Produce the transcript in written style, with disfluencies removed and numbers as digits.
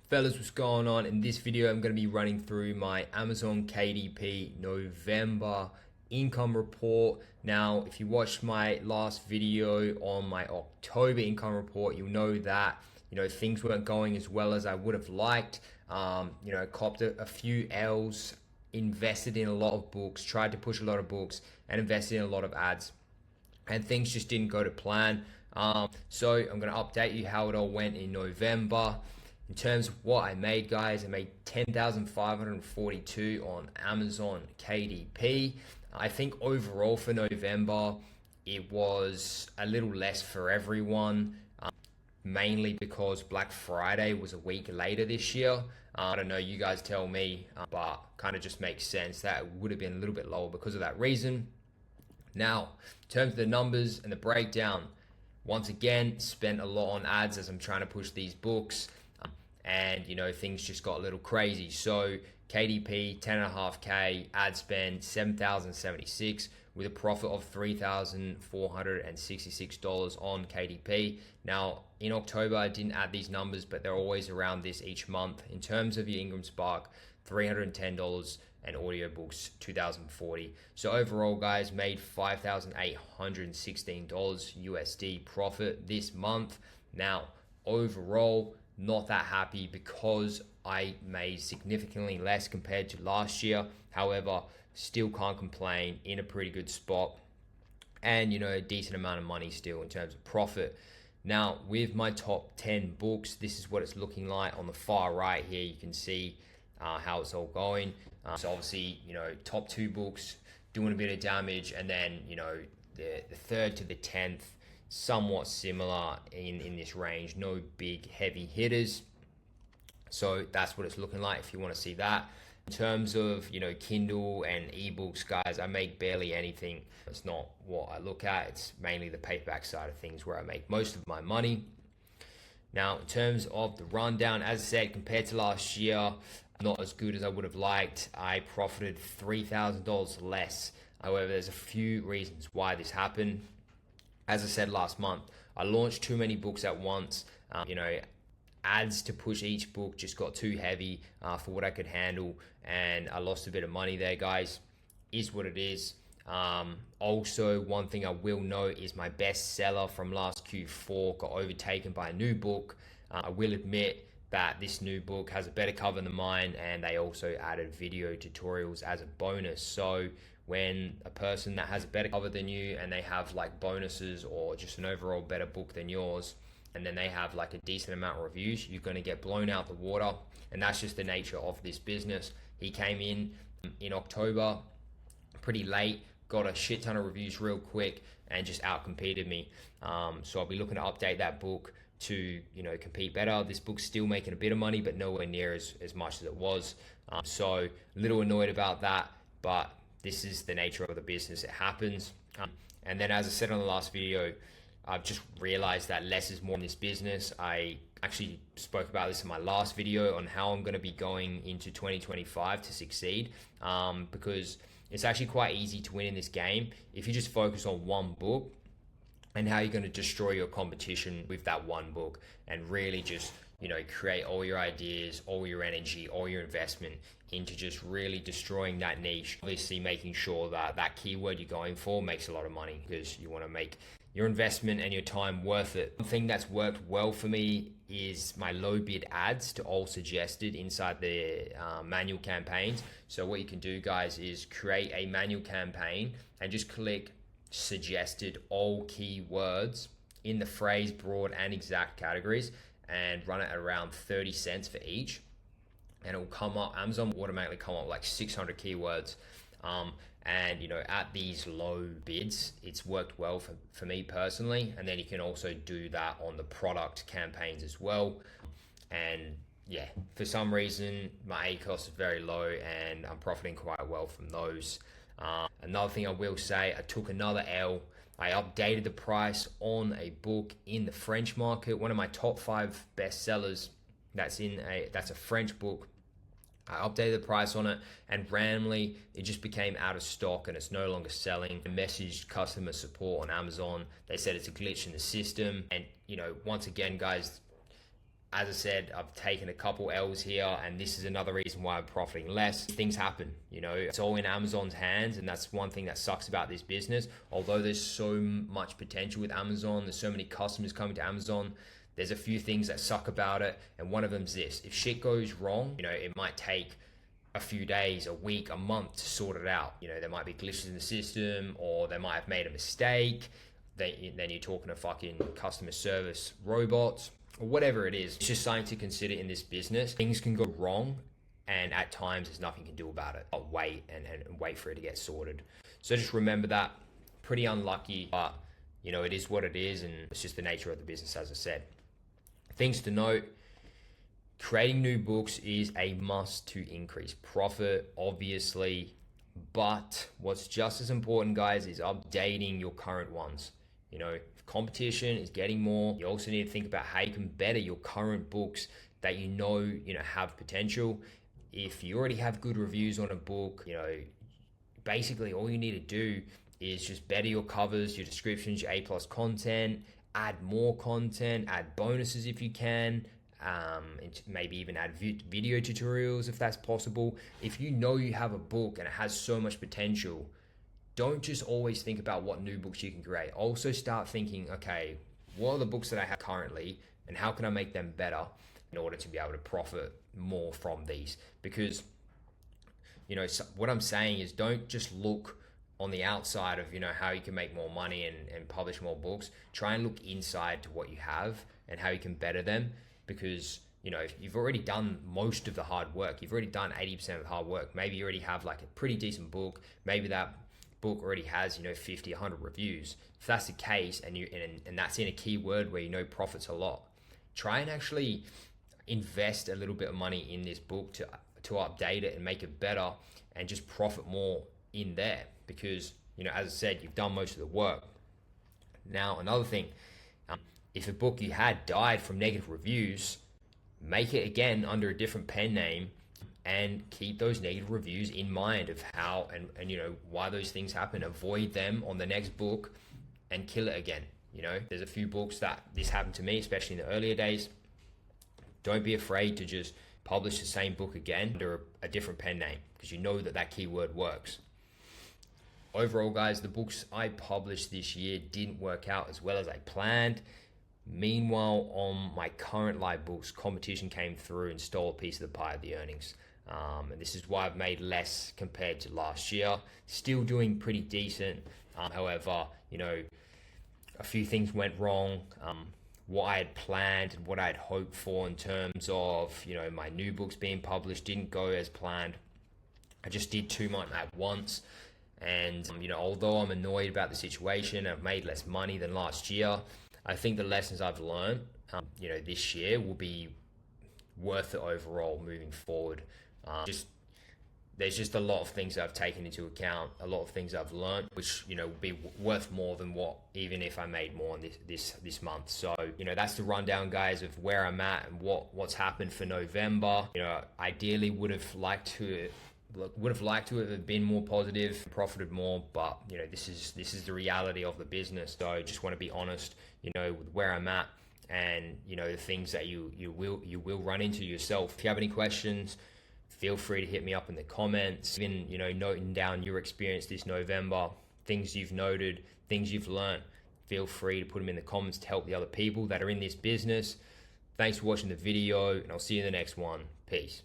Fellas, what's going on? In this video, I'm going to be running through my Amazon KDP November income report. Now, if you watched my last video on my October income report, you'll know that things weren't going as well as I would have liked. Copped a few L's, invested in a lot of books, tried to push a lot of books, and invested in a lot of ads, and things just didn't go to plan. So I'm going to update you how it all went in November. In terms of what I made, guys, I made $10,542 on Amazon KDP. I think overall for November, it was a little less for everyone, mainly because Black Friday was a week later this year. I don't know, you guys tell me, but kind of just makes sense that it would have been a little bit lower because of that reason. Now, in terms of the numbers and the breakdown, once again, spent a lot on ads as I'm trying to push these books. And things just got a little crazy. So KDP 10.5K, ad spend 7,076 with a profit of $3,466 on KDP. Now in October I didn't add these numbers, but they're always around this each month. In terms of your Ingram Spark, $310, and audiobooks $2,040. So overall, guys, made $5,816 USD profit this month. Now overall, not that happy because I made significantly less compared to last year. However, still can't complain, in a pretty good spot, and a decent amount of money still in terms of profit. Now with my top 10 books, this is what it's looking like. On the far right here, you can see how it's all going. So obviously, top 2 books doing a bit of damage, and then the 3rd to the 10th somewhat similar in this range. No big heavy hitters. So that's what it's looking like if you want to see that. In terms of Kindle and ebooks, guys, I make barely anything. It's not what I look at. It's mainly the paperback side of things where I make most of my money. Now in terms of the rundown, as I said, compared to last year, not as good as I would have liked. I profited $3,000 less. However, there's a few reasons why this happened. As I said last month, I launched too many books at once. Ads to push each book just got too heavy for what I could handle, and I lost a bit of money there, guys. Is what it is. Also, one thing I will note is my bestseller from last Q4 got overtaken by a new book. I will admit that this new book has a better cover than mine, and they also added video tutorials as a bonus. So when a person that has a better cover than you and they have like bonuses or just an overall better book than yours, and then they have like a decent amount of reviews, you're going to get blown out the water. And that's just the nature of this business. He came in October pretty late, got a shit ton of reviews real quick, and just outcompeted me. So I'll be looking to update that book to compete better. This book's still making a bit of money, but nowhere near as much as it was. So a little annoyed about that, but this is the nature of the business. It happens. And then, as I said on the last video, I've just realized that less is more in this business. I actually spoke about this in my last video on how I'm going to be going into 2025 to succeed, because it's actually quite easy to win in this game if you just focus on one book and how you're going to destroy your competition with that one book, and really just create all your ideas, all your energy, all your investment into just really destroying that niche. Obviously making sure that that keyword you're going for makes a lot of money, because you want to make your investment and your time worth it. One thing that's worked well for me is my low bid ads to all suggested inside the manual campaigns. So what you can do, guys, is create a manual campaign and just click suggested all keywords in the phrase, broad, and exact categories, and run it at around 30 cents for each, and it will come up. Amazon will automatically come up like 600 keywords, and at these low bids, it's worked well for me personally. And then you can also do that on the product campaigns as well. And yeah, for some reason my ACoS is very low and I'm profiting quite well from those. Another thing I will say, I took another L. I updated the price on a book in the French market, one of my top 5 bestsellers. That's a French book. I updated the price on it, and randomly it just became out of stock and it's no longer selling. I messaged customer support on Amazon. They said it's a glitch in the system. And once again, guys, As I said, I've taken a couple L's here, and this is another reason why I'm profiting less. Things happen, it's all in Amazon's hands, and that's one thing that sucks about this business. Although there's so much potential with Amazon, there's so many customers coming to Amazon, there's a few things that suck about it, and one of them's this. If shit goes wrong, it might take a few days, a week, a month to sort it out. There might be glitches in the system, or they might have made a mistake. Then you're talking to fucking customer service robots, or whatever it is. It's just something to consider in this business. Things can go wrong, and at times there's nothing you can do about it. I'll wait and wait for it to get sorted. So just remember that. Pretty unlucky, but it is what it is, and it's just the nature of the business, as I said. Things to note: creating new books is a must to increase profit, obviously, but what's just as important, guys, is updating your current ones. If competition is getting more, you also need to think about how you can better your current books that have potential. If you already have good reviews on a book, basically all you need to do is just better your covers, your descriptions, your A+ content, add more content, add bonuses if you can, and maybe even add video tutorials if that's possible. If you have a book and it has so much potential, don't just always think about what new books you can create. Also start thinking, okay, what are the books that I have currently, and how can I make them better in order to be able to profit more from these? Because what I'm saying is, don't just look on the outside of how you can make more money and publish more books. Try and look inside to what you have and how you can better them. Because if you've already done most of the hard work, you've already done 80% of the hard work. Maybe you already have like a pretty decent book. Maybe that book already has 50, 100 reviews. If that's the case, and that's in a keyword where profits a lot, try and actually invest a little bit of money in this book to update it and make it better, and just profit more in there. Because as I said, you've done most of the work. Now, another thing, if a book you had died from negative reviews, make it again under a different pen name, and keep those negative reviews in mind of how and why those things happen. Avoid them on the next book and kill it again. There's a few books that this happened to me, especially in the earlier days. Don't be afraid to just publish the same book again under a different pen name, because that keyword works. Overall, guys, the books I published this year didn't work out as well as I planned. Meanwhile, on my current live books, competition came through and stole a piece of the pie of the earnings. And this is why I've made less compared to last year. Still doing pretty decent. However, a few things went wrong. What I had planned and what I had hoped for in terms of, my new books being published didn't go as planned. I just did too much at once. And, although I'm annoyed about the situation, I've made less money than last year. I think the lessons I've learned, this year will be worth it overall moving forward. There's just a lot of things that I've taken into account, a lot of things I've learned, which will be worth more than even if I made more in this month. So that's the rundown, guys, of where I'm at and what's happened for November. Ideally would have liked to have been more positive, profited more, but this is the reality of the business. So I just want to be honest, with where I'm at, and the things that you will run into yourself. If you have any questions, feel free to hit me up in the comments. Even noting down your experience this November, things you've noted, things you've learned. Feel free to put them in the comments to help the other people that are in this business. Thanks for watching the video, and I'll see you in the next one. Peace.